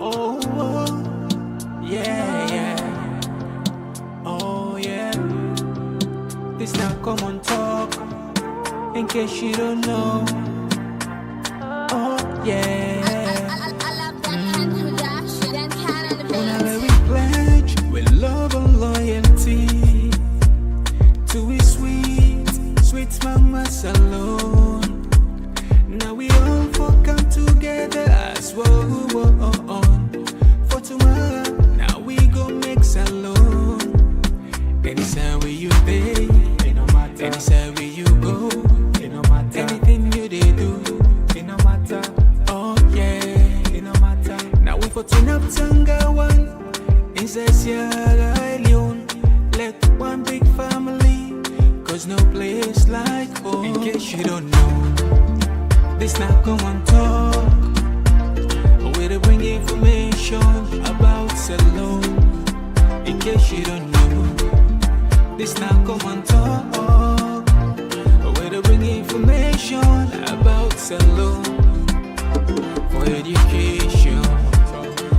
Oh, yeah, yeah. Oh, yeah. This now Komon-Tok, in case you don't know. Oh, yeah. Whenever we pledge with love and loyalty to his sweet, sweet mama alone. Now we all four come together as one. For tomorrow, now we go make salon. Anytime where you pay, anytime where you go, anything you they do, it no matter. Oh yeah, it no matter. Now we for turn up Tanga one, inside Sierra Leone. Let one big family, cause no place like home. In case you don't know, this now Komon-Tok, where they bring information about salon. In case you don't know, this now Komon-Tok, where they bring information about salon. For education,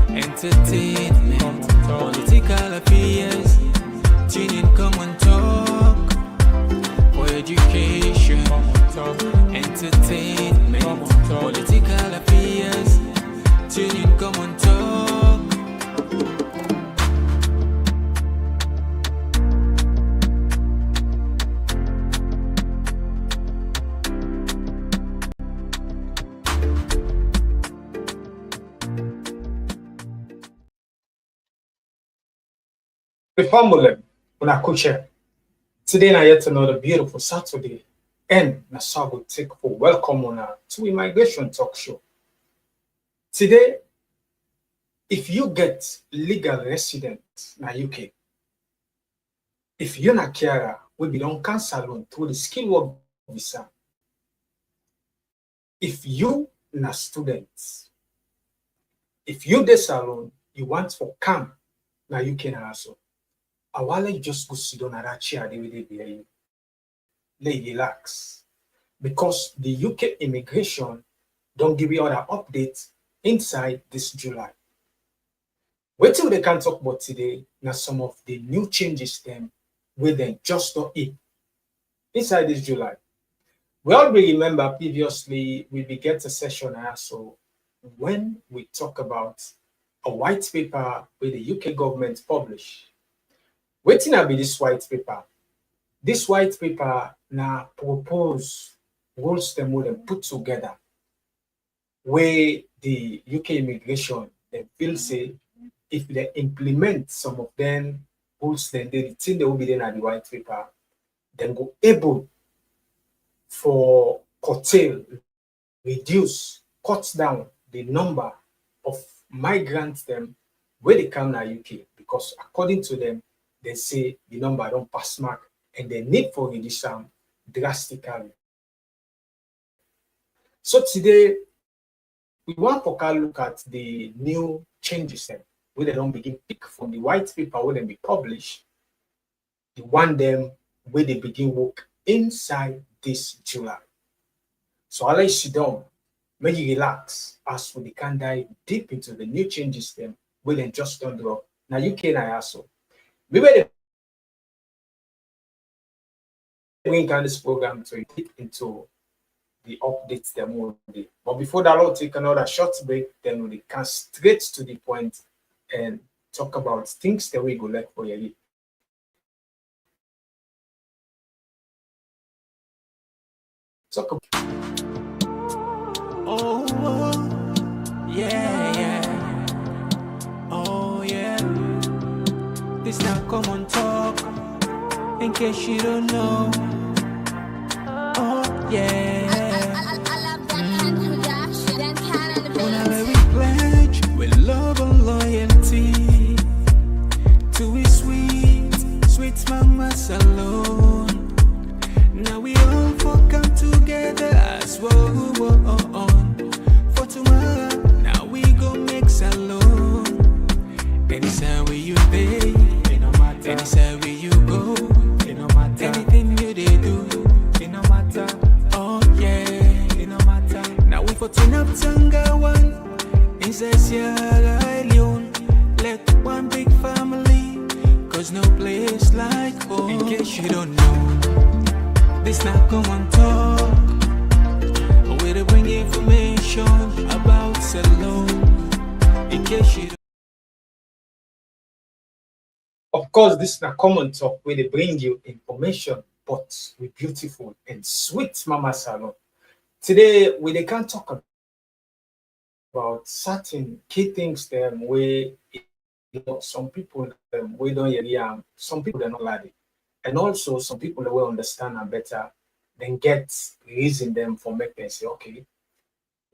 entertainment, political affairs, tune in Komon-Tok. For education, entertainment, political affairs, tune in Komon-Tok. The family, una kuche. Today, I yet another beautiful Saturday, and Nasago take for welcome on to Immigration Talk Show. Today, if you get legal resident na UK, if you're not carer, we be don't cancel through the skill work visa. If you na students, if you the salon, you want for come na UK na also. I want you just go sit down at that chair they will be you. Let relax. Because the UK immigration don't give you other updates inside this July. Wait till they can talk about today. Now some of the new changes them will then just not in inside this July. We already remember previously we began a session also when we talk about a white paper where the UK government published. Waiting to be this white paper. This white paper now propose rules them will put together where the UK immigration they feel say if they implement some of them rules then the thing they will be then at the white paper, then go able for curtail, reduce, cut down the number of migrants them where they come to UK because according to them they say the number don't pass mark and the need for reduce them drastically. So today we want to look at the new changes then where they don't begin pick from the white paper where they be published, the one them where they begin work inside this July. So I'll let you sit down, make you relax as we can dive deep into the new changes them where they just don't drop. Now you can also. We will bring this program to deep into the updates them will be. But before that, I'll take another short break, then we can straight to the point and talk about things that we go like for you. Talk about yeah, yeah. Oh, yeah. This now Komon-Tok, in case you don't know. Oh, yeah. Whenever we pledge with love and loyalty to his sweet, sweet mama alone. Now we all four come together as one. For tomorrow, now we go make salon. Anytime where you pay, anytime where you go, anything you they do, it no matter. Oh yeah, it no matter. Now we for turn up Tanga one, inside Sierra like home. In case you don't know, this not Komon-Tok. Where they bring information about Salon. In case you don't. Of course, this is a Komon-Tok where they bring you information, but with beautiful and sweet Mama Salon. Today, we can talk about certain key things them where some people we don't hear, some people they're not glad, and also some people will understand and better, then get reason them for make them say, okay,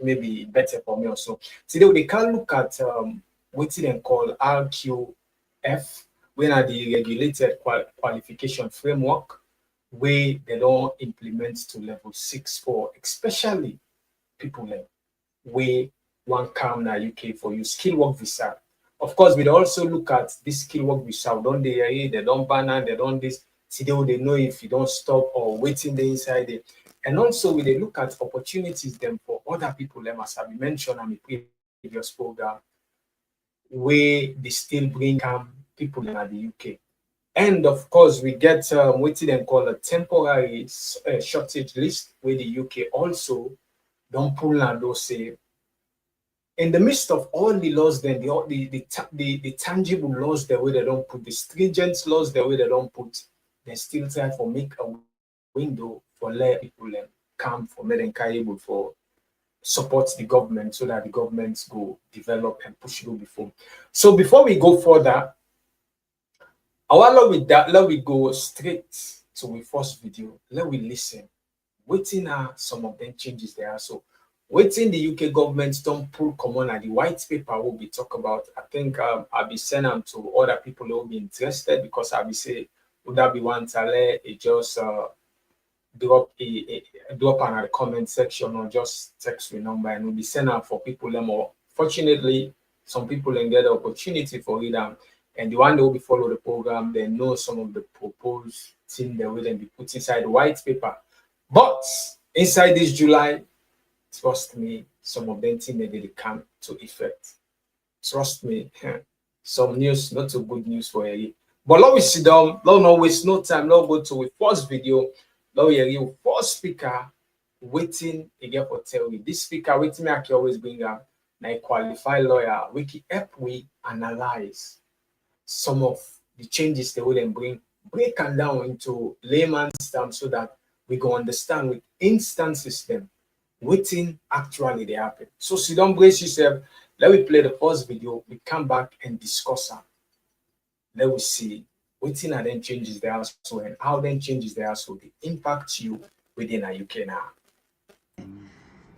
maybe better for me also. Today we can look at what they call RQF, when are the regulated qualification framework, where they don't implement to level 6 for especially people where one come now UK for you skill work visa. Of course, we also look at this skill work visa. Don't they don't ban and they don't this. Today they know if you don't stop or waiting the inside it. And also we they look at opportunities them for other people them as I mentioned on the previous program, where they still bring people in the UK. And of course, we get what they call a temporary shortage list, where the UK also don't pull and those say. In the midst of all the laws, then the tangible laws, the way they don't put, the stringent laws, the way they don't put, they still try to make a window for let people come for making able for support the government so that the governments go develop and push it before. So before we go further, with that, let we go straight to the first video. Let we listen. Waiting are some of them changes there. So waiting the UK government don't pull common at the white paper will be talk about. I think I'll be sending them to other people who will be interested, because I'll be say would that be one tale it just drop on the comment section or just text the number, and we'll be sending out for people more. Fortunately, some people can get the opportunity for it, and the one that will be follow the program, they know some of the proposed thing that will then be put inside the white paper. But inside this July, trust me, some of them things they come to effect. Trust me, some news, not so good news for you. But let me sit down, let no waste no time, let go to the first video. Let me hear you first speaker waiting again for tell you. This speaker waiting me I can always bring up a qualified lawyer. We can help we analyze some of the changes they will then break them down into layman's terms so that we can understand with instant system waiting actually they happen. So sit down, brace yourself. Let me play the first video. We come back and discuss them. Let us see waiting and then changes the household and how then changes the household they impact you within a UK now.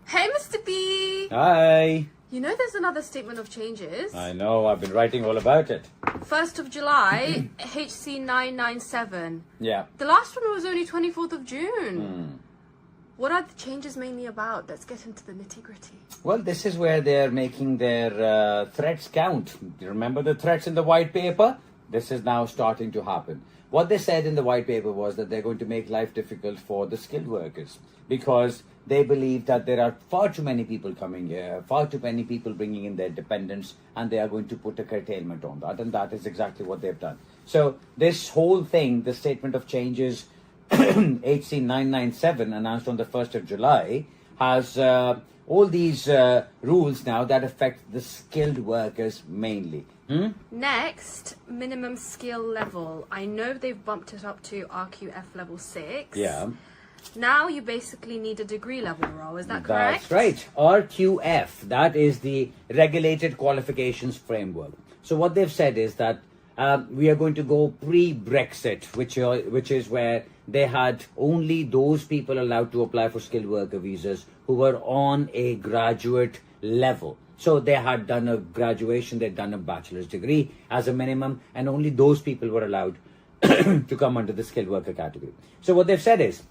Hey, Mr. B. Hi. You know there's another statement of changes. I know, I've been writing all about it. 1st of July, HC 997. Yeah. The last one was only 24th of June. What are the changes mainly about? Let's get into the nitty-gritty. Well, this is where they're making their threats count. You remember the threats in the white paper? This is now starting to happen. What they said in the white paper was that they're going to make life difficult for the skilled workers, because they believe that there are far too many people coming here, far too many people bringing in their dependents, and they are going to put a curtailment on that. And that is exactly what they've done. So this whole thing, the statement of changes HC 997 announced on the 1st of July has all these rules now that affect the skilled workers mainly. Next, minimum skill level. I know they've bumped it up to RQF level 6. Yeah. Now you basically need a degree level role, is that correct? That's right. RQF, that is the Regulated Qualifications Framework. So what they've said is that we are going to go pre-Brexit, which is where they had only those people allowed to apply for skilled worker visas who were on a graduate level. So they had done a graduation, they'd done a bachelor's degree as a minimum, and only those people were allowed to come under the skilled worker category. So what they've said is,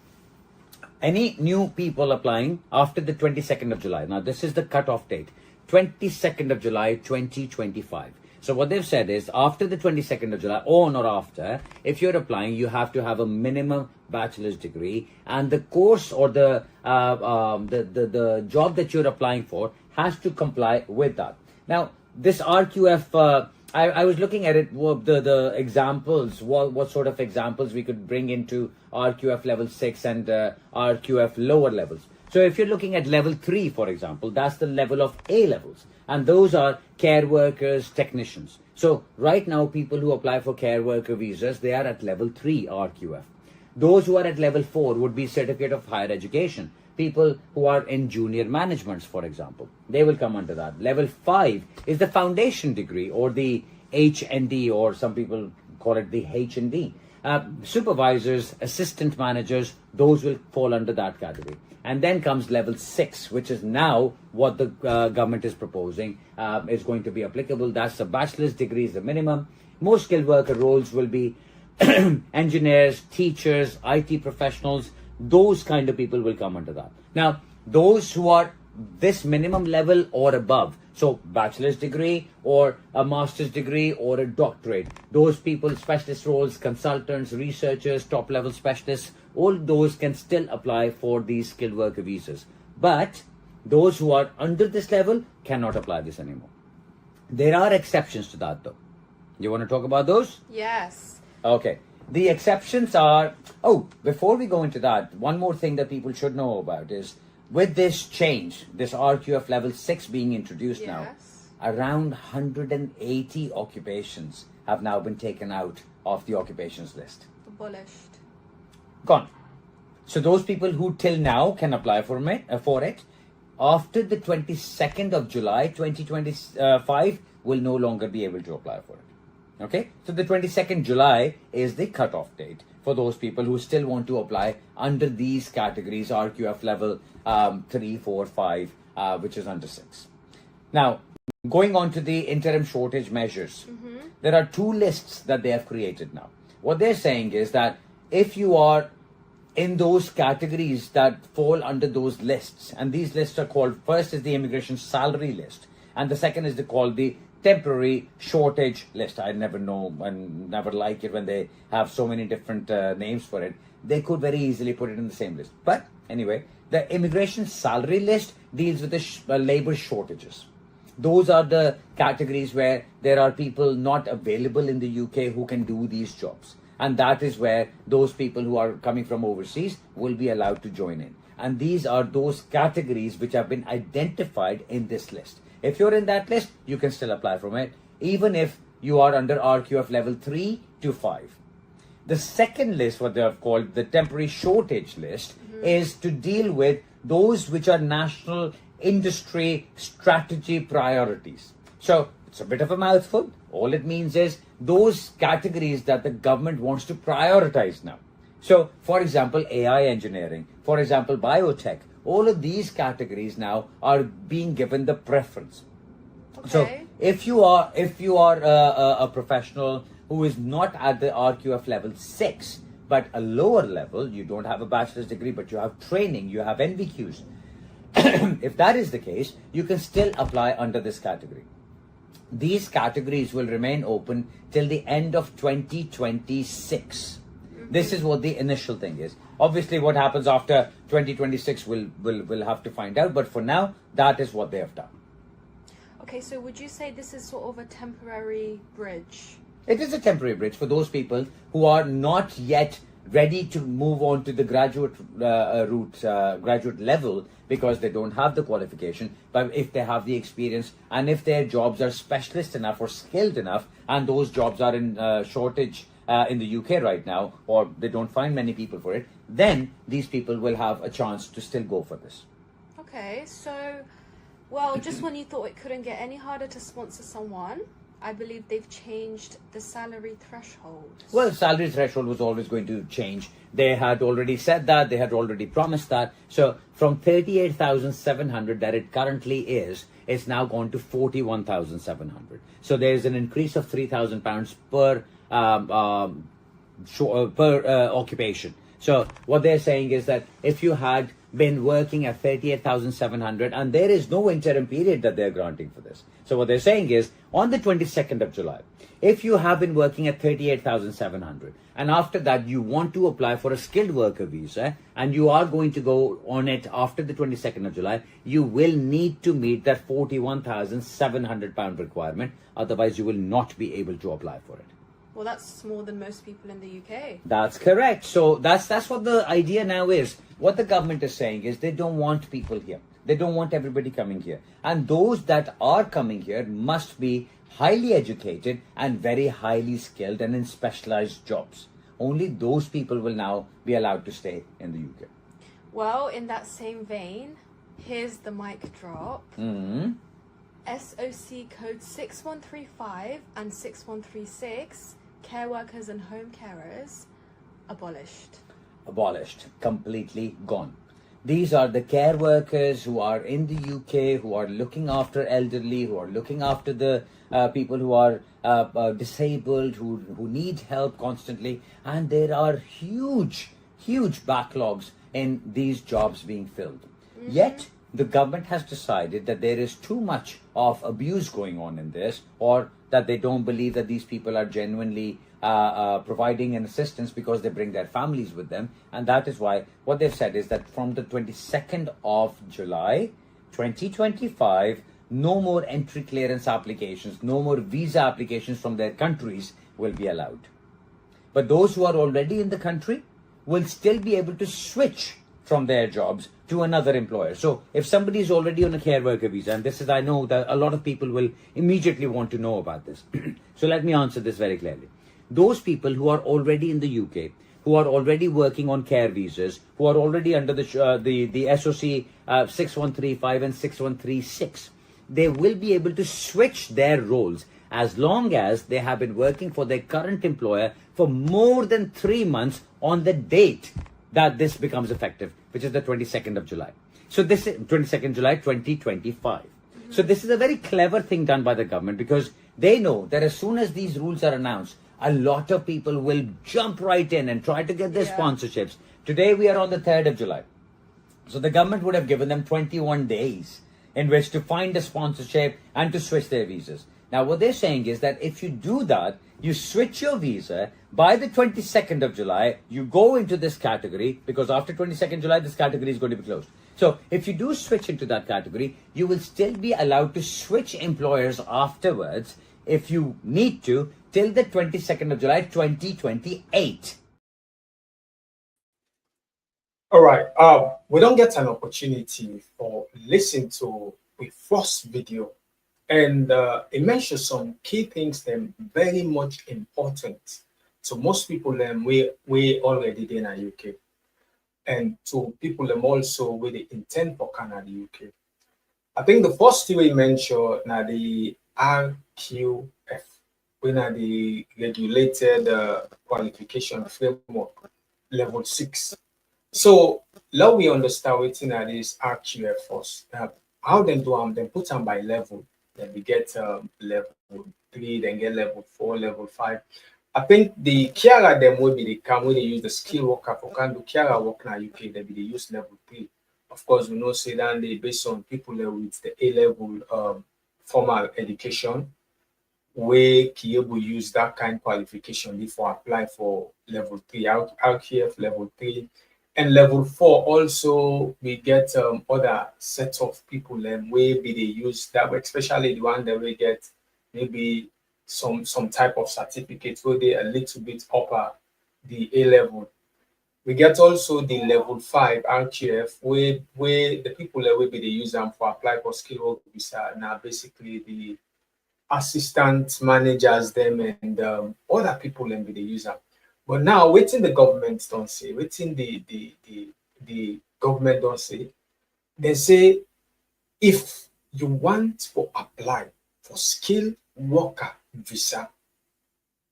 any new people applying after the 22nd of July, now this is the cutoff date, 22nd of July 2025. So what they've said is, after the 22nd of July, on or after, if you're applying, you have to have a minimum bachelor's degree, and the course or the job that you're applying for has to comply with that. Now, this RQF I was looking at it, the examples, what sort of examples we could bring into RQF level 6 and RQF lower levels. So if you're looking at level 3, for example, that's the level of A levels. And those are care workers, technicians. So right now, people who apply for care worker visas, they are at level 3 RQF. Those who are at level 4 would be certificate of higher education. People who are in junior managements, for example, they will come under that. Level 5 is the foundation degree, or the HND, or some people call it the HND. Supervisors, assistant managers, those will fall under that category. And then comes level 6, which is now what the government is proposing is going to be applicable. That's a bachelor's degree is the minimum. Most skilled worker roles will be engineers, teachers, IT professionals. Those kind of people will come under that. Now, those who are this minimum level or above, so bachelor's degree or a master's degree or a doctorate, those people, specialist roles, consultants, researchers, top level specialists, all those can still apply for these skilled worker visas. But those who are under this level cannot apply this anymore. There are exceptions to that though. You want to talk about those? Yes. Okay. The exceptions are, before we go into that, one more thing that people should know about is, with this change, this RQF level 6 being introduced now, around 180 occupations have now been taken out of the occupations list. Abolished. Gone. So those people who till now can apply for it, after the 22nd of July 2025 will no longer be able to apply for it. Okay, so the 22nd July is the cutoff date for those people who still want to apply under these categories, RQF level 3, 4, 5, which is under 6. Now, going on to the interim shortage measures, there are 2 lists that they have created now. What they're saying is that if you are in those categories that fall under those lists, and these lists are called, first is the immigration salary list, and the second is called the temporary shortage list. I never know and never like it when they have so many different names for it. They could very easily put it in the same list. But anyway, the immigration salary list deals with the labor shortages. Those are the categories where there are people not available in the UK who can do these jobs. And that is where those people who are coming from overseas will be allowed to join in. And these are those categories which have been identified in this list. If you're in that list, you can still apply from it, even if you are under RQF level 3 to 5. The second list, what they have called the temporary shortage list, is to deal with those which are national industry strategy priorities. So it's a bit of a mouthful. All it means is those categories that the government wants to prioritize now. So, for example, AI engineering, for example, biotech, all of these categories now are being given the preference. Okay. So if you are a professional who is not at the RQF level 6, but a lower level, you don't have a bachelor's degree, but you have training, you have NVQs. If that is the case, you can still apply under this category. These categories will remain open till the end of 2026. This is what the initial thing is. Obviously, what happens after 2026, we'll have to find out. But for now, that is what they have done. Okay, so would you say this is sort of a temporary bridge? It is a temporary bridge for those people who are not yet ready to move on to the graduate graduate level because they don't have the qualification. But if they have the experience and if their jobs are specialist enough or skilled enough, and those jobs are in shortage in the UK right now, or they don't find many people for it, then these people will have a chance to still go for this. Okay, so, well, just when you thought it couldn't get any harder to sponsor someone, I believe they've changed the salary threshold. Well, salary threshold was always going to change. They had already said that, they had already promised that. So from 38,700 that it currently is, it's now gone to 41,700. So there's an increase of £3,000 per occupation. So what they're saying is that if you had been working at 38,700, and there is no interim period that they're granting for this. So what they're saying is, on the 22nd of July, if you have been working at 38,700 and after that you want to apply for a skilled worker visa and you are going to go on it after the 22nd of July, you will need to meet that 41,700 pound requirement. Otherwise, you will not be able to apply for it. Well, that's more than most people in the UK. That's correct. So that's what the idea now is. What the government is saying is they don't want people here. They don't want everybody coming here. And those that are coming here must be highly educated and very highly skilled and in specialized jobs. Only those people will now be allowed to stay in the UK. Well, in that same vein, here's the mic drop. SOC code 6135 and 6136, care workers and home carers, abolished. Abolished, completely gone. These are the care workers who are in the UK, who are looking after elderly, who are looking after the people who are disabled, who need help constantly. And there are huge backlogs in these jobs being filled. Yet, the government has decided that there is too much of abuse going on in this, or that they don't believe that these people are genuinely providing an assistance because they bring their families with them. And that is why what they've said is that from the 22nd of July 2025, no more entry clearance applications, no more visa applications from their countries will be allowed. But those who are already in the country will still be able to switch from their jobs to another employer. So if somebody is already on a care worker visa, and this is, I know that a lot of people will immediately want to know about this. So let me answer this very clearly. Those people who are already in the UK, who are already working on care visas, who are already under the SOC 6135 and 6136, they will be able to switch their roles as long as they have been working for their current employer for more than 3 months on the date that this becomes effective, which is the 22nd of July. So this is 22nd July 2025. So this is a very clever thing done by the government, because they know that as soon as these rules are announced, a lot of people will jump right in and try to get their sponsorships. Today we are on the 3rd of July. So the government would have given them 21 days in which to find a sponsorship and to switch their visas. Now what they're saying is that if you do that, you switch your visa by the 22nd of July, you go into this category, because after 22nd July, this category is going to be closed. So if you do switch into that category, you will still be allowed to switch employers afterwards if you need to, till the 22nd of July 2028. All right. We don't get an opportunity for listen to the first video, and it mentions some key things that very much important to most people. We already in the UK, and to people also with the intent for Canada, UK. I think the first thing we mentioned now the RQF, when are the regulated qualification framework level 6. So now we understand what's in this RQF first. How they do them? They put them by level. Then we get level 3, then get level 4, level 5. I think the Kiara them will be the come when they use the skill worker for can do Kiara work now UK, they use level 3. Of course, we know say that they based on people with the A level formal education, where Kiyobu use that kind of qualification before apply for level 3, RQF level 3. And level 4 also we get other sets of people where they use that, especially the one that we get maybe some type of certificate where they a little bit upper the A level. We get also the level 5 RQF where the people that will be they use them for apply for skill work visa. Now basically the assistant managers them and other people and they use them. But now, waiting the government don't say, waiting the government don't say, they say if you want to apply for skilled worker visa,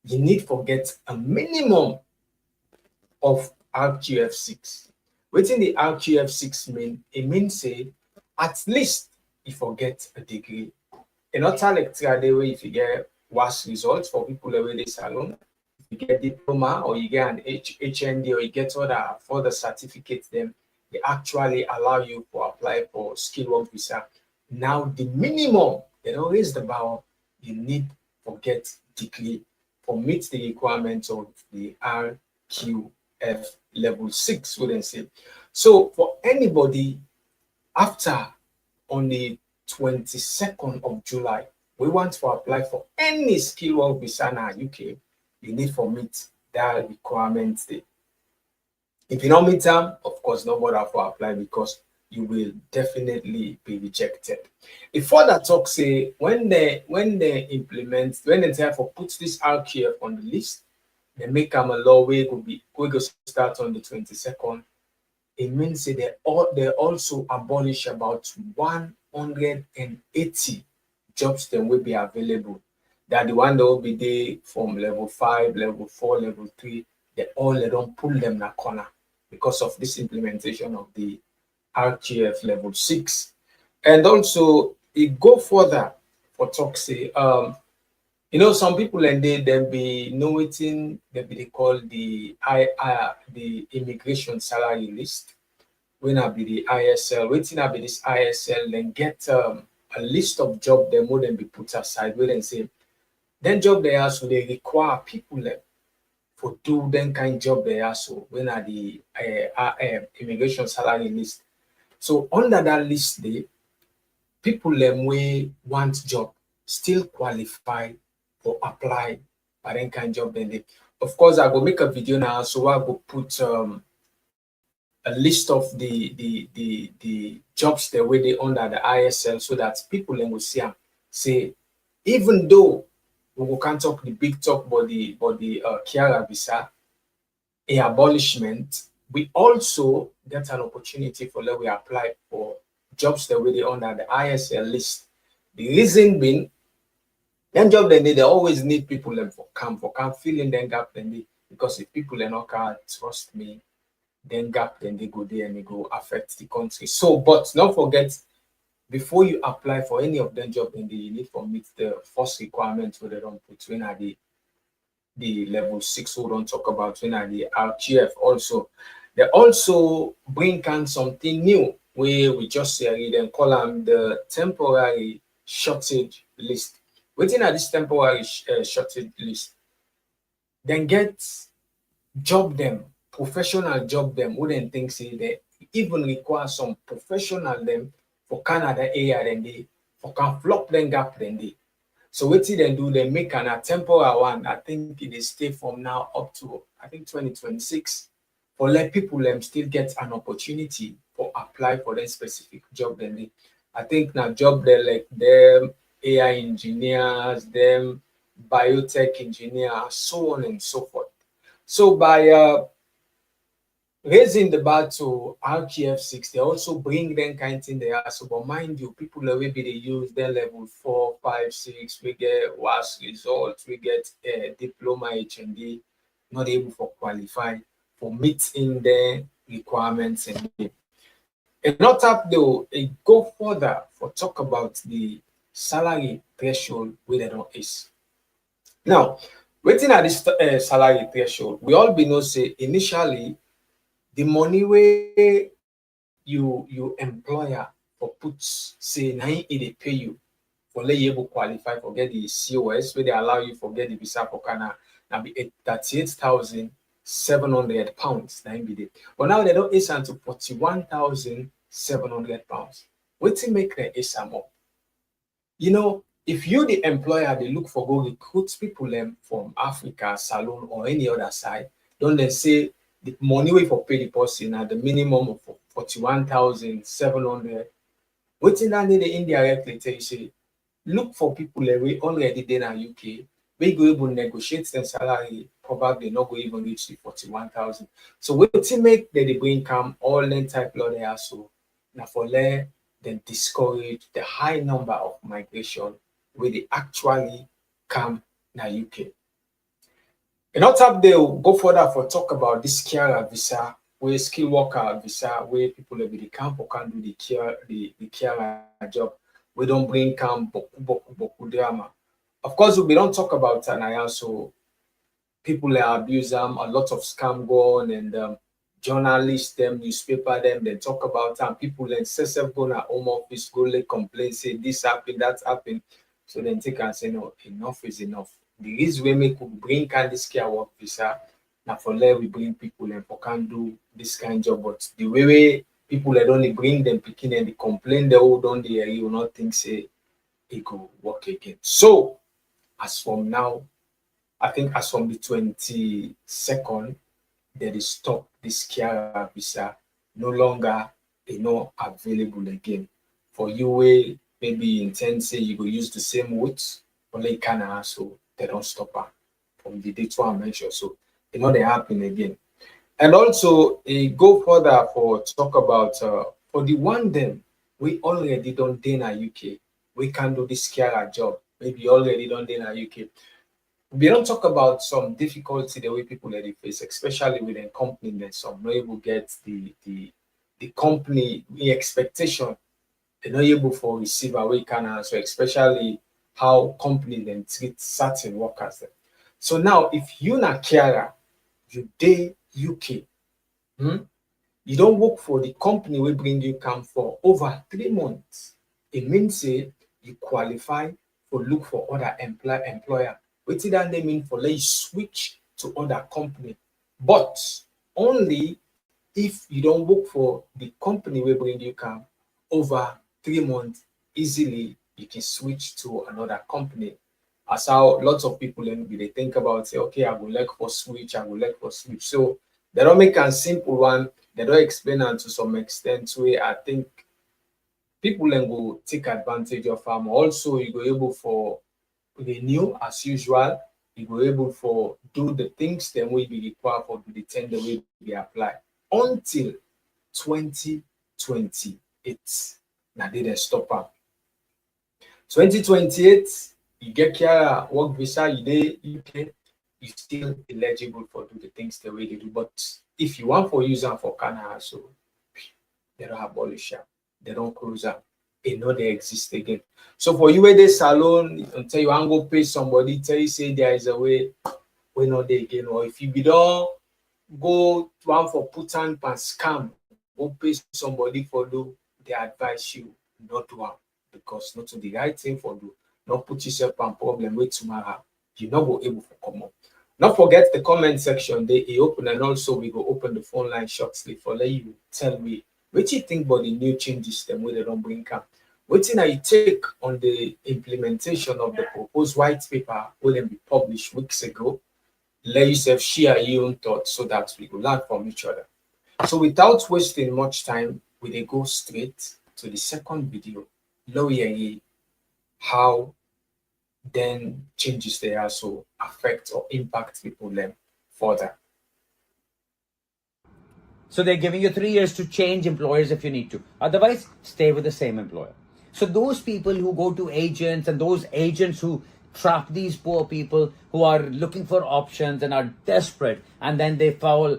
you need to get a minimum of RQF 6. Waiting the RQF 6 mean, it means say at least if you get a degree. In other lecture, the way if you get worse results for people away the salon, you get diploma or you get an HND or you get other further certificates, then they actually allow you to apply for skill work visa. Now the minimum, they don't raise the bar, you need to get degree for meet the requirements of the RQF level 6, wouldn't say. So for anybody after on the 22nd of July, we want to apply for any skill work visa in UK, you need to meet that requirement there. If you don't meet them, of course, no bother for apply because you will definitely be rejected. If further talk say when they implement, when they therefore put this RQF on the list, they make them a law way go start on the 22nd. It means that they also abolish about 180 jobs that will be available. That the one that will be there from level 5, level 4, level 3, they don't pull them in a corner because of this implementation of the RQF level 6. And also it go further for talk say some people and they be noting they call the the immigration salary list. When I be the ISL, waiting I be this ISL, then get a list of job they more than be put aside. Where then say then job they are so they require people for do then kind job they are so when are the immigration salary list. So under that list, they people we want job still qualify for apply for any kind job then they. Of course, I go make a video now, so I go put a list of the jobs that way they under the ISL so that people then will see them say even though we can't talk the big talk about the Kiara visa a abolishment, we also get an opportunity for let we apply for jobs that way they under the ISL list. The reason being, them job they always need people for camp fill in them gap then they, because if people are not can trust me, then gap then they go there and they go affect the country. So, but don't forget, before you apply for any of them job, then you need to meet the first requirements where they don't put when are the level 6 we don't talk about when are the RGF also. They also bring on something new where we just say then call them the temporary shortage list. Within this temporary shortage list, then get job them, professional job them, wouldn't think say they even require some professional them for Canada area then they for can flop them gap then they. So what they do, they make a temporary one. I think it is stay from now up to I think 2026 for let people still get an opportunity for apply for that specific job then they. I think now job they like them AI engineers, them biotech engineers, so on and so forth. So by raising the bar to RQF6, they also bring them kind of thing there. So, but mind you, people will be they use their level 4, 5, 6. We get worse results. We get diploma HND, not able to qualify for meeting the requirements. And not up though, it go further for talk about the salary threshold where they don't is. Now, waiting at this salary threshold, we all be know say initially the money where you employer for puts say now they pay you for let you able qualify for get the COS where they allow you for get the visa for Canada now be £38,700 now be there. But now they don't issue to £41,700. What's it make the issue more? If you the employer they look for go recruit people from Africa, Salon or any other side, don't they say the money way for pay the person at the minimum of 41,700. Waiting that they indirectly tell you say look for people that we already there in UK. We go able negotiate their salary, probably not go even reach the 41,000. So waiting make that they bring come all them type law there so now for let then discourage the high number of migration where they actually come na UK. And not up there, we'll go further for talk about this Kiara visa, where skill worker visa, where people will be the camp or can do the Kiara job. We don't bring camp boku drama. Of course, we don't talk about Tanaya, so people abuse them, a lot of scam go on, and journalists, them, newspaper, them, they talk about and people then self go na home office, go like complain, say this happened, that happened. So then take and say, no, enough is enough. The reason we make bring can this care work visa, now for let we bring people and for can do this kind of job. But the way people that only bring them picking and they complain, they all don't they you will not think say it go work again. So as from now, I think as from the 22nd, they dey stop this care visa, no longer available again. For you wey maybe intend say you go use the same route, only Canada, so they don't stop am from the date wey I mention. So e no dey happen again. And also e go further for talk about for the one them we already don dey na UK, we can do this care job, maybe already don dey na UK. We don't talk about some difficulty the way people that they face, especially with a company that some not able get the company the expectation, they're not able for receive away can answer, especially how company then treat certain workers. Then. So now if you na carer, you day UK, you don't work for the company we bring you come for over 3 months. It means say you qualify for look for other employer. What did that mean for let you switch to other company, but only if you don't work for the company we bring you come over 3 months, easily you can switch to another company. As how lots of people then they think about say, okay, I will like for switch, I will like for switch. So they don't make a simple one, they don't explain it to some extent where I think people then go take advantage of them. Also, you go able for renew as usual, you go able for do the things then will be required for the tender will be applied until 2028. Now they didn't stop up. 2028, you get care work visa, you dey UK, you still eligible for do the things the way they do. But if you want for use them for Canada, so they don't abolish them, they don't close them. They know they exist again. So for you, the salon, until you want to go pay somebody, tell you say there is a way we know they again. Or if you be don't go one for put on and scam, go pay somebody for do, they advise you not to do because not to the right thing for do. Not put yourself on problem with tomorrow. You not go able to come up. Not forget the comment section. They open and also we go open the phone line shortly for let you tell me what you think about the new changes them where they don't bring up. What thing I take on the implementation of the proposed white paper will be published weeks ago. Let yourself share your own thoughts so that we will learn from each other. So without wasting much time, we will go straight to the second video. Lawyer, how then changes they also affect or impact people them further. So they're giving you 3 years to change employers if you need to. Otherwise, stay with the same employer. So those people who go to agents and those agents who trap these poor people who are looking for options and are desperate and then they fall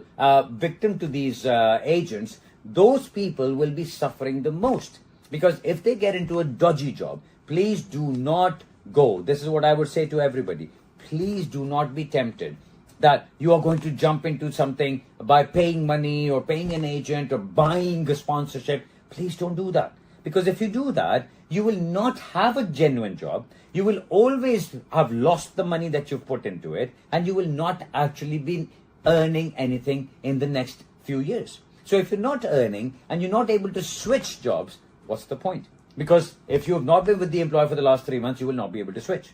victim to these agents, those people will be suffering the most. Because if they get into a dodgy job, please do not go. This is what I would say to everybody. Please do not be tempted that you are going to jump into something by paying money or paying an agent or buying a sponsorship. Please don't do that. Because if you do that, you will not have a genuine job. You will always have lost the money that you've put into it, and you will not actually be earning anything in the next few years. So if you're not earning and you're not able to switch jobs, what's the point? Because if you have not been with the employer for the last 3 months, you will not be able to switch.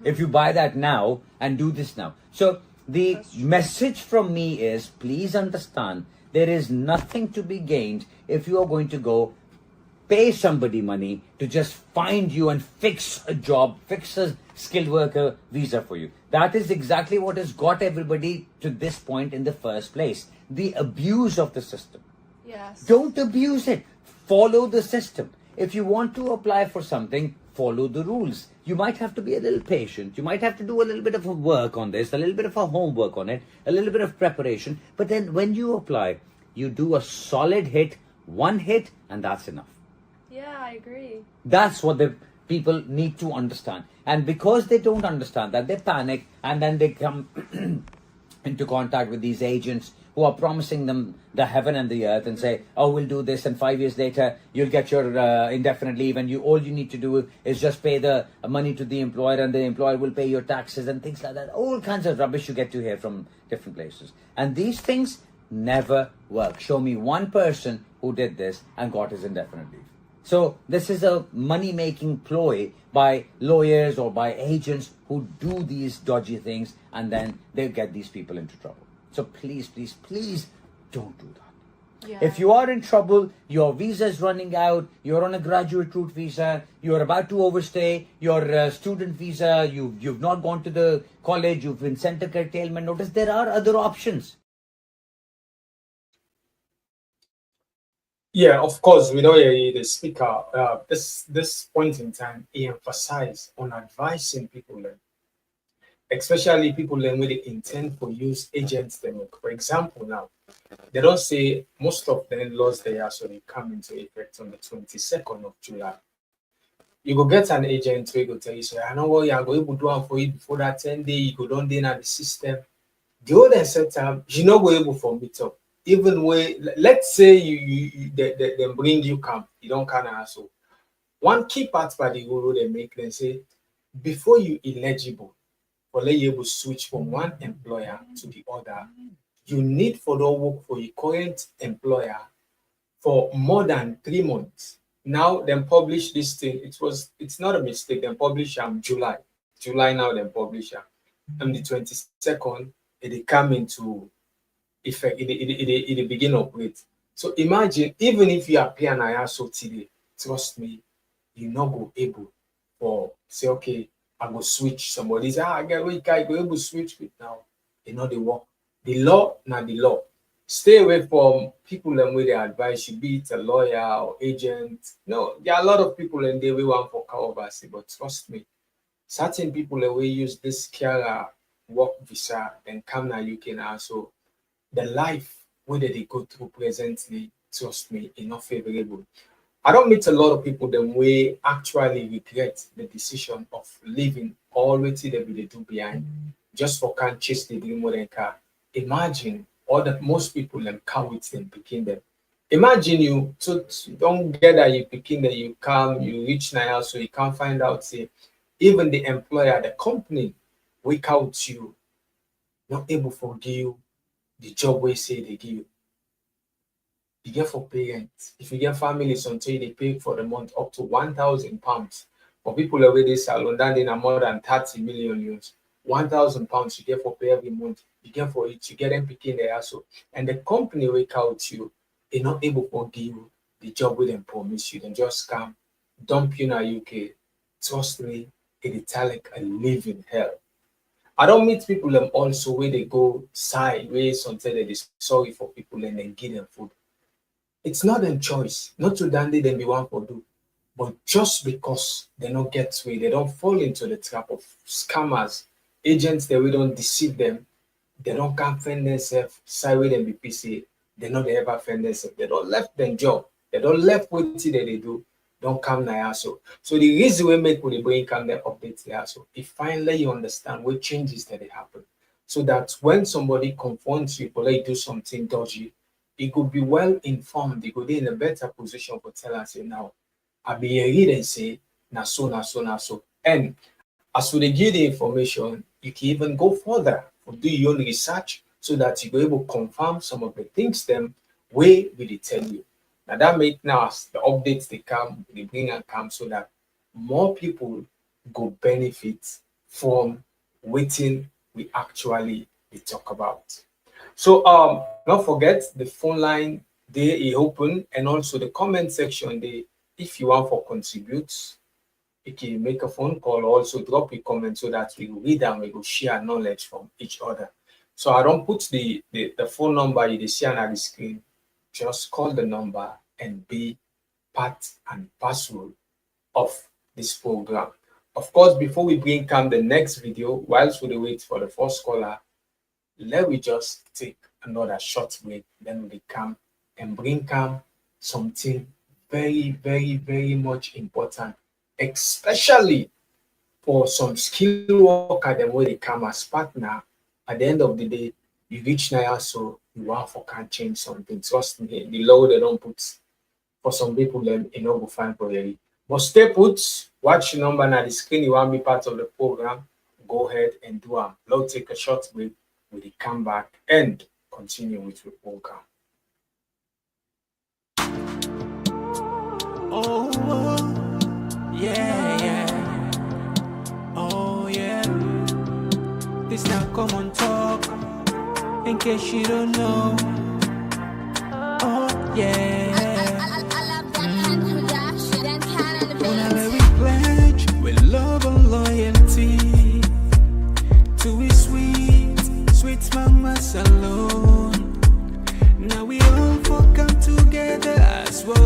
If you buy that now and do this now. So the message from me is, please understand, there is nothing to be gained if you are going to go pay somebody money to just find you and fix a job, fix a skilled worker visa for you. That is exactly what has got everybody to this point in the first place. The abuse of the system. Yes. Don't abuse it. Follow the system. If you want to apply for something, follow the rules. You might have to be a little patient. You might have to do a little bit of a work on this, a little bit of a homework on it, a little bit of preparation. But then when you apply, you do a solid hit, one hit, and that's enough. Yeah, I agree. That's what the people need to understand. And because they don't understand that, they panic and then they come into contact with these agents who are promising them the heaven and the earth and say, oh, we'll do this, and 5 years later you'll get your indefinite leave, and all you need to do is just pay the money to the employer, and the employer will pay your taxes and things like that. All kinds of rubbish you get to hear from different places. And these things never work. Show me one person who did this and got his indefinite leave. So this is a money-making ploy by lawyers or by agents who do these dodgy things, and then they get these people into trouble. So please, please, please don't do that. Yeah. If you are in trouble, your visa is running out, you're on a graduate route visa, you're about to overstay, your student visa, you've not gone to the college, you've been sent a curtailment notice, there are other options. Yeah, of course, we know the speaker, this point in time, he emphasized on advising people, especially people with the intent for use agents. For example, now, they don't say most of the laws they are, so they come into effect on the 22nd of July. You go get an agent who go tell you, say, I know what you are going to do for you before that 10 day, you go down there in the system. The other setup, you not go able for meet up. Even when, let's say they bring you camp, you don't kind of hassle. One key part by the guru they make, they say, before you eligible for let you able switch from one employer to the other, you need for the work for your current employer for more than 3 months. Now they publish this thing. It's not a mistake. They publish July. Now they publish on the 22nd. It come into effect. It begin operate. So imagine, even if you appear an ISO today, trust me, you not go able for say, okay, I go switch. Somebody say, I get weak, I go able to switch with now. You know they work. The law, not the law. Stay away from people and where they advise you, be it a lawyer or agent. No, there are a lot of people and they will want for cover, but trust me, certain people that will use this Kiara work visa and come now you can also the life where they go through presently, trust me, is not favorable. I don't meet a lot of people that way actually regret the decision of leaving all what they do behind just for can't chase the dream more than car. Imagine all that most people and car with them picking them. Imagine you so don't get that you picking that you come, you reach now so you can't find out say even the employer, the company wake out you, not able to give you the job we say they give you. You get for parents. If you get families until they pay for the month up to £1,000. For people already salon down in more than 30 million euros. £1,000 you get for pay every month. You get for it, you get them picking the asshole. And the company wake out you, they're not able to give you the job with them promise you. Then just come, dump you in the UK. Trust me, it's like a living hell. I don't meet people also where they go sideways until they is sorry for people and then give them food. It's not their choice, not to dandy them be one for do, but just because they don't get way, they don't fall into the trap of scammers, agents that we don't deceive them, they don't come fend themselves, sideways and be PC, they know they ever fend themselves, they don't left their job, they don't left what that they do. Don't come now. So the reason we make with the brain come there updates there. So if finally you understand what changes that they happen, so that when somebody confronts you or they do something dodgy, it could be well informed, they could be in a better position for tell us say now, I be a read and say na so. And as we give the information, you can even go further or do your own research so that you go able to confirm some of the things them way we tell you. Now that make now as the updates they come, they bring and come so that more people go benefit from waiting we actually we talk about. So don't forget the phone line they is open and also the comment section they if you want for contribute, you can make a phone call, also drop a comment so that we will read and we will share knowledge from each other. So I don't put the phone number you see on the screen. Just call the number and be part and parcel of this program. Of course, before we bring come the next video, whilst we wait for the first caller, let me just take another short break. Then we come and bring come something very, very, very much important, especially for some skilled worker them where they come as partner. At the end of the day, you reach now so you want for can change something. Trust me, the law they don't put for some people them you know go find for you. But stay put, watch the number on the screen. You want to be part of the program, go ahead and do them. Now take a short break, we will come back and continue with the program. Oh, yeah, yeah. Oh, yeah. This now Komon-Tok. In case you don't know. Oh, yeah. Whenever we pledge with love and loyalty to we sweet, sweet mama alone. Now we all for come together as one.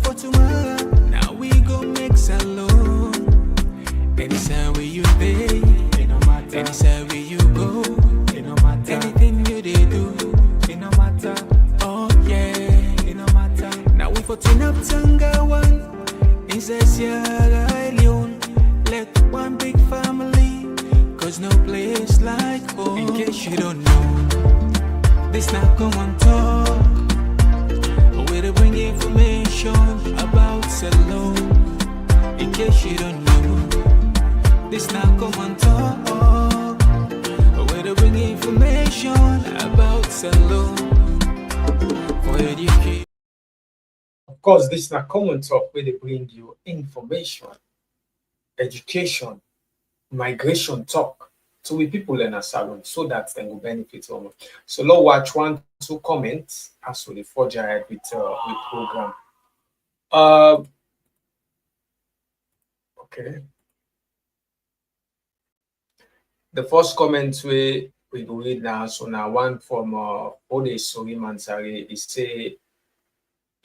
For tomorrow, now we go make salon. Anytime where you stay, anytime where you go, anything you they do, it no matter. Oh yeah, it no matter. Now we for turn up Tanga one, inside Sierra Leone. Let one big family, cause no place like home. In case you don't know, this now Komon-Tok. Where to bring information about salon. In case you don't know, this now Komon-Tok. Where to bring information about salon for education. Of course, this is a Komon-Tok where they bring you information, education, migration talk to we people in a salon so that they will benefit from it. So let's watch 1, 2 comments as we forge ahead with program. Okay. The first comment we go read now. So now one from Ode Sori Mansari is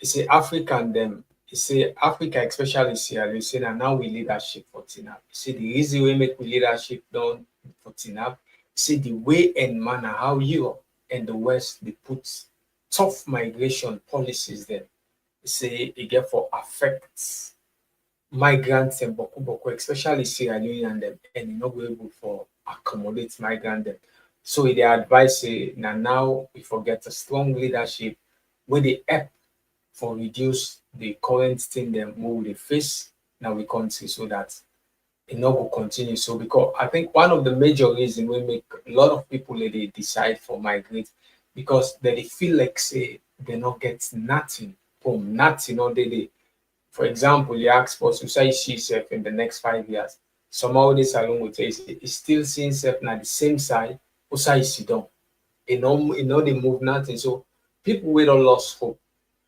say African them. He say Africa, especially Sierra Leone, say that now we leadership for TINAP. He say the easy way make we leadership done for TINAP. He say the way and manner how Europe and the West they put tough migration policies there. He say it get for affects migrants and boku, especially Sierra Leone and them, and not be able for accommodate migrant them. So they advise say now we forget a strong leadership where they help for reduce the current thing them we will face now we country so that it not will continue. So because I think one of the major reasons we make a lot of people they decide for migrate because they feel like say they not get nothing from nothing all day. For example, you ask for society see yourself in the next 5 years. Somehow this alone will say it's still seeing self now the same side, also sit down. You know they move nothing. So people will don't lost hope.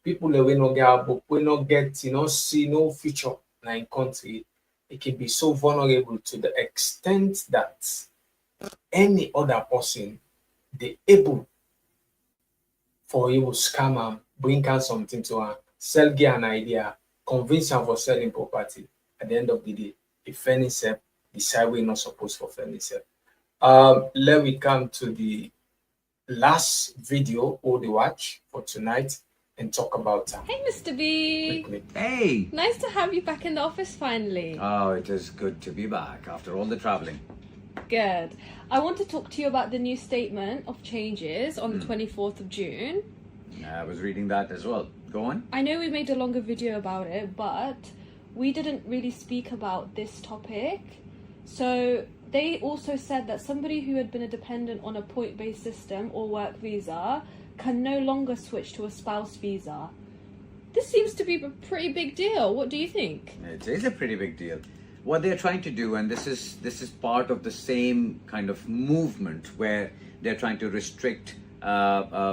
People that will not get book, will not get, see no future in country. It can be so vulnerable to the extent that any other person they able for you to scam them, bring out something to her, sell get an idea, convince her for selling property. At the end of the day, if failing self, decide we're not supposed for failing self. Let me come to the last video or the watch for tonight and talk about that. Hey, Mr. B. Quickly. Hey! Nice to have you back in the office finally. Oh, it is good to be back after all the traveling. Good. I want to talk to you about the new statement of changes on the 24th of June. I was reading that as well. Go on. I know we made a longer video about it, but we didn't really speak about this topic. So they also said that somebody who had been a dependent on a point-based system or work visa can no longer switch to a spouse visa. This seems to be a pretty big deal. What do you think? It is a pretty big deal. What they're trying to do, and this is part of the same kind of movement where they're trying to restrict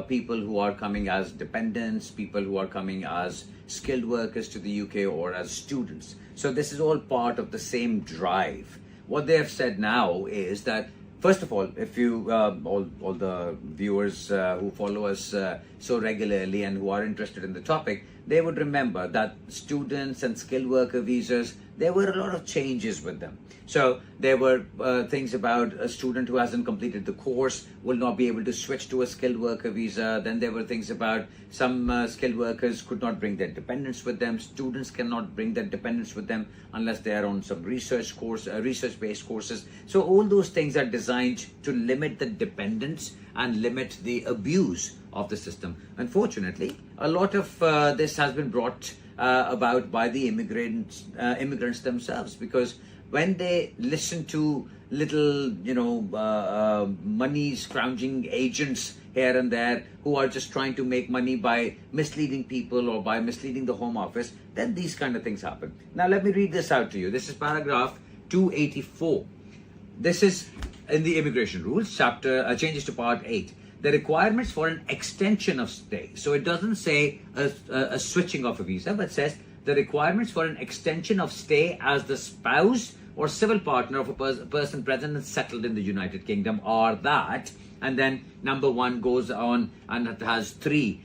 people who are coming as dependents, people who are coming as skilled workers to the UK or as students. So this is all part of the same drive. What they have said now is that, first of all, if you, all the viewers who follow us so regularly and who are interested in the topic, they would remember that students and skilled worker visas, there were a lot of changes with them. So there were things about a student who hasn't completed the course will not be able to switch to a skilled worker visa. Then there were things about some skilled workers could not bring their dependents with them. Students cannot bring their dependents with them unless they are on some research-based courses. So all those things are designed to limit the dependence and limit the abuse of the system. Unfortunately, a lot of this has been brought about by the immigrants themselves, because when they listen to little, money scrounging agents here and there who are just trying to make money by misleading people or by misleading the Home Office, then these kind of things happen. Now let me read this out to you. This is paragraph 284. This is in the immigration rules, chapter changes to part 8. The requirements for an extension of stay. So it doesn't say a switching of a visa, but says the requirements for an extension of stay as the spouse or civil partner of a person present and settled in the United Kingdom are that, and then number 1 goes on and it has 3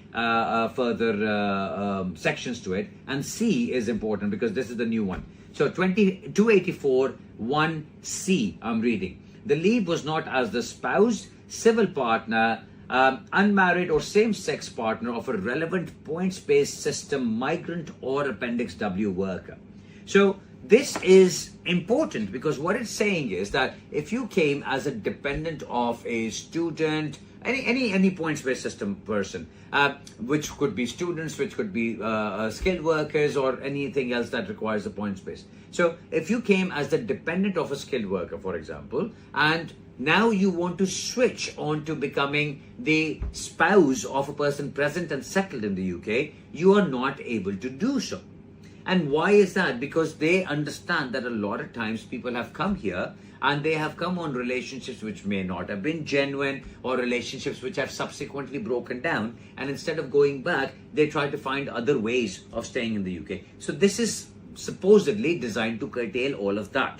further sections to it, and C is important because this is the new one. So 284 1C I'm reading. The leave was not as the spouse, civil partner, unmarried or same-sex partner of a relevant points-based system migrant or Appendix W worker. So this is important because what it's saying is that if you came as a dependent of a student, any points-based system person, which could be students, which could be skilled workers, or anything else that requires a points-based. So if you came as the dependent of a skilled worker, for example, and now you want to switch on to becoming the spouse of a person present and settled in the UK, you are not able to do so. And why is that? Because they understand that a lot of times people have come here and they have come on relationships which may not have been genuine, or relationships which have subsequently broken down, and instead of going back, they try to find other ways of staying in the UK. So this is supposedly designed to curtail all of that.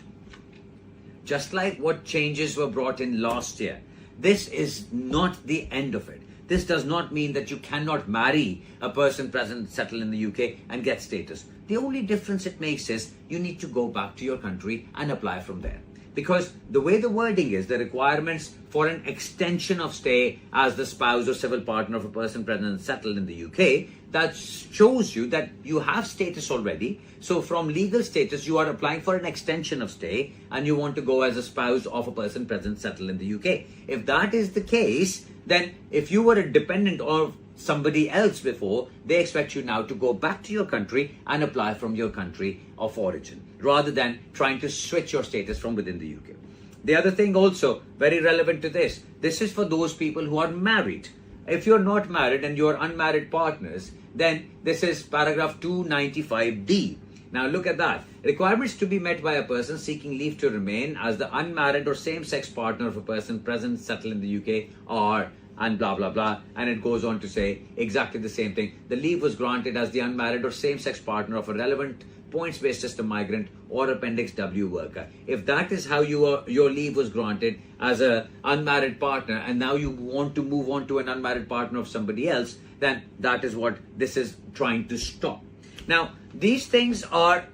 Just like what changes were brought in last year, this is not the end of it. This does not mean that you cannot marry a person present, settled in the UK and get status. The only difference it makes is you need to go back to your country and apply from there. Because the way the wording is, the requirements for an extension of stay as the spouse or civil partner of a person present and settled in the UK, that shows you that you have status already. So from legal status, you are applying for an extension of stay and you want to go as a spouse of a person present settled in the UK. If that is the case, then if you were a dependent of somebody else before, they expect you now to go back to your country and apply from your country of origin, rather than trying to switch your status from within the UK. The other thing also, very relevant to this is for those people who are married. If you're not married and you're unmarried partners, then this is paragraph 295D. Now look at that. Requirements to be met by a person seeking leave to remain as the unmarried or same-sex partner of a person present, settled in the UK are, and blah, blah, blah. And it goes on to say exactly the same thing. The leave was granted as the unmarried or same-sex partner of a relevant points-based system migrant or Appendix W worker. If that is how your leave was granted as an unmarried partner, and now you want to move on to an unmarried partner of somebody else, then that is what this is trying to stop. Now, these things are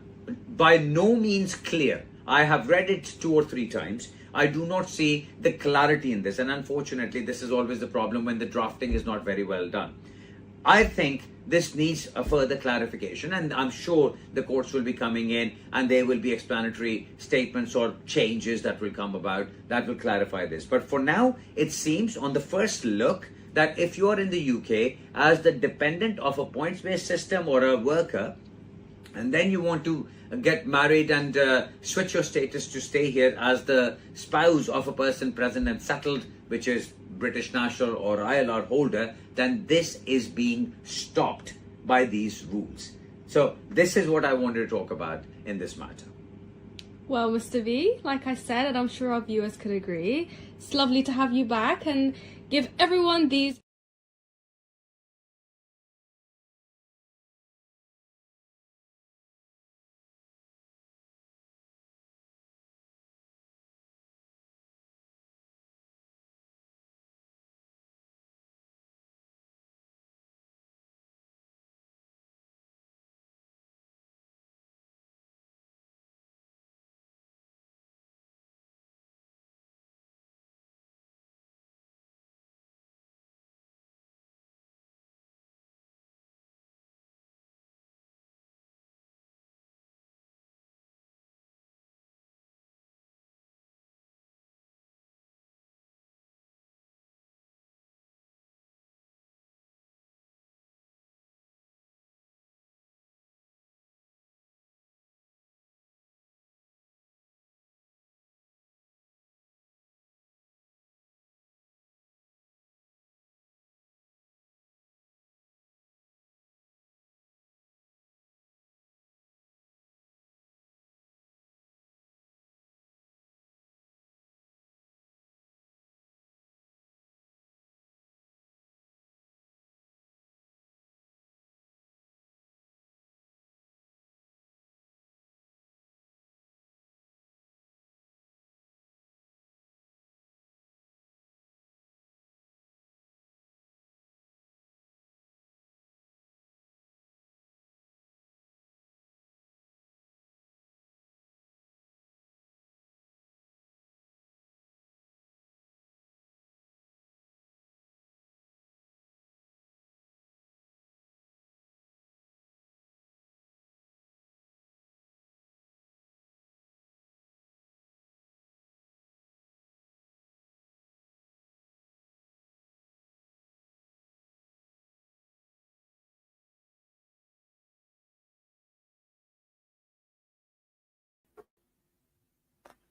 by no means clear. I have read it 2 or 3 times. I do not see the clarity in this, and unfortunately this is always the problem when the drafting is not very well done. I think this needs a further clarification, and I'm sure the courts will be coming in and there will be explanatory statements or changes that will come about that will clarify this. But for now, it seems on the first look that if you are in the UK as the dependent of a points-based system or a worker, and then you want to get married and switch your status to stay here as the spouse of a person present and settled, which is British national or ILR holder, then this is being stopped by these rules. So this is what I wanted to talk about in this matter. Well, Mr. V, like I said, and I'm sure our viewers could agree, it's lovely to have you back and give everyone these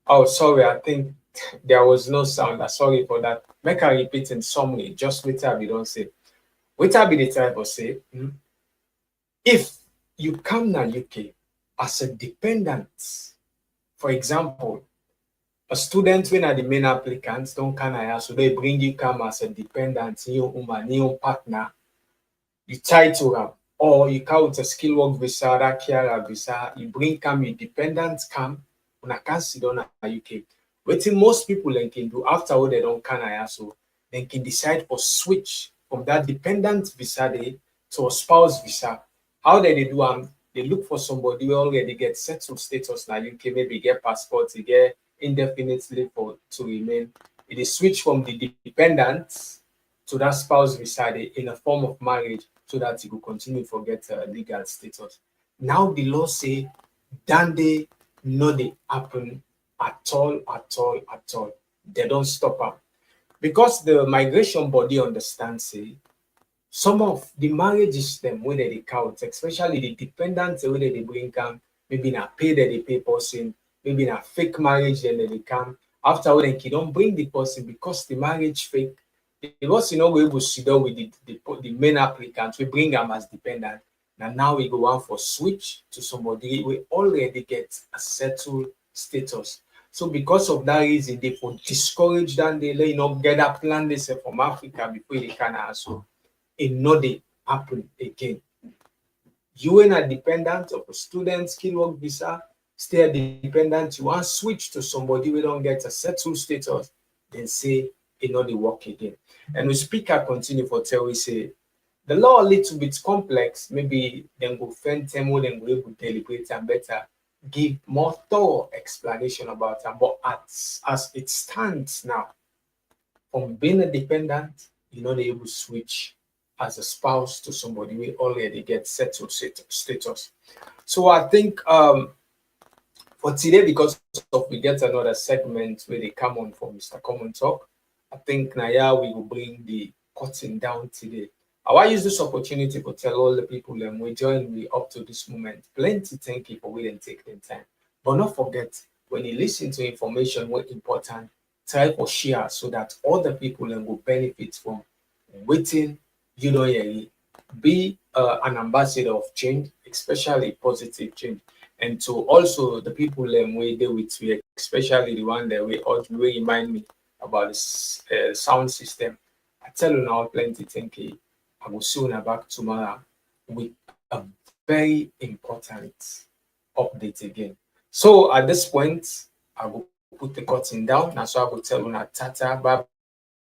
Oh, sorry, I think there was no sound. Sorry for that. Make I repeat in summary, just wait till we don't say. Wait till be the type of say, if you come to UK as a dependent, for example, a student when are the main applicants don't come here, so they bring you come as a dependent, new woman, new partner, you tie to them, or you come with a skill work visa, Rakiara visa, you bring come your dependent come, when I can't sit down at UK. What most people then can do after all they don't can here, so they can decide for switch from that dependent visa day to a spouse visa. How they do they look for somebody who already get settled status now UK, maybe get passport, to get indefinitely for to remain. It is switch from the dependent to that spouse visa in a form of marriage so that you will continue to get legal status. Now the law say, dan they no they happen at all, at all, at all. They don't stop them. Because the migration body understands say some of the marriage system where they count, especially the dependents where they bring come, maybe not pay that they pay person, maybe not fake marriage then they come. After all, then you don't bring the person because the marriage fake. Because we will sit down with the main applicants, we bring them as dependent. And now we go on for switch to somebody we already get a settled status. So because of that reason, they for discourage them, they get a plan they say from Africa before they can also. It not they happen again. You ain't a dependent of a student skill work visa, stay a dependent, you want to switch to somebody we don't get a settled status, then say it not they work again. And the speaker continue for tell we say the law a little bit complex, maybe then go find them more then go able to deliberate and better give more thorough explanation about them. But as it stands now, from being a dependent, you're not able to switch as a spouse to somebody we already get settled status. So I think for today, because of we get another segment where they come on for Mr. Komon-Tok, I think Naya we will bring the cutting down today. I want to use this opportunity to tell all the people we join me up to this moment. Plenty thank you for waiting taking time. But not forget, when you listen to information what important, try for share so that all the people will benefit from waiting. You know, be an ambassador of change, especially positive change. And to also the people we deal with, especially the one that we remind me about the sound system. I tell you now, plenty thank you. I will soon back tomorrow with a very important update again. So at this point, I will put the curtain down. Now, so I will tell you tata, bye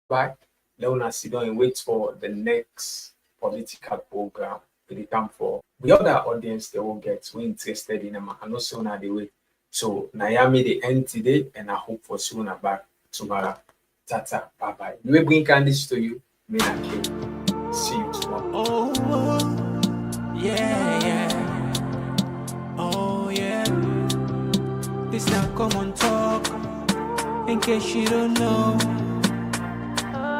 bye. Let us sit down and wait for the next political program to come for the other audience they will get we interested in them and also now the way. So Nayami the end today and I hope for sooner back tomorrow. Tata, bye bye. We will bring candies to you. Me and Kate. See you tomorrow. Oh, yeah. Oh, yeah. This now Komon-Tok. In case you don't know.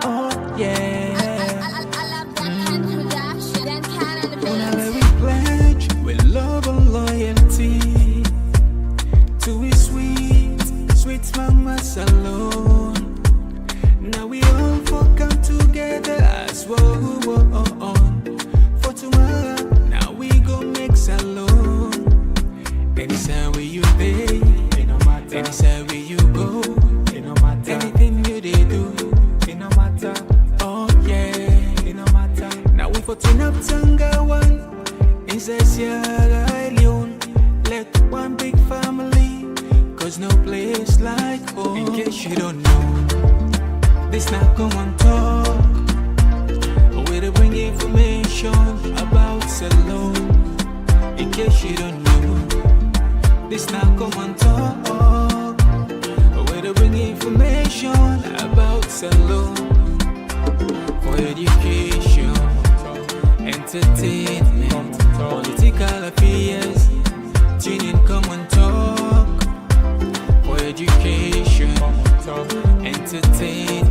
Oh, yeah. Whenever we pledge with love and loyalty to a sweet, sweet mama's alone. Now we all come together as one for tomorrow. Now we go make salon. Anytime where you day, anytime where you go, anything you they do, oh yeah, now we for turn up Tanga one inside Sierra Leone. Let one big family, cause no place like home. In case you don't know, this now Komon-Tok. Where to bring information about salon. In case you don't know, this now Komon-Tok. Where to bring information about salon. For education, entertainment, political affairs. Tune in Komon-Tok. For education, entertainment.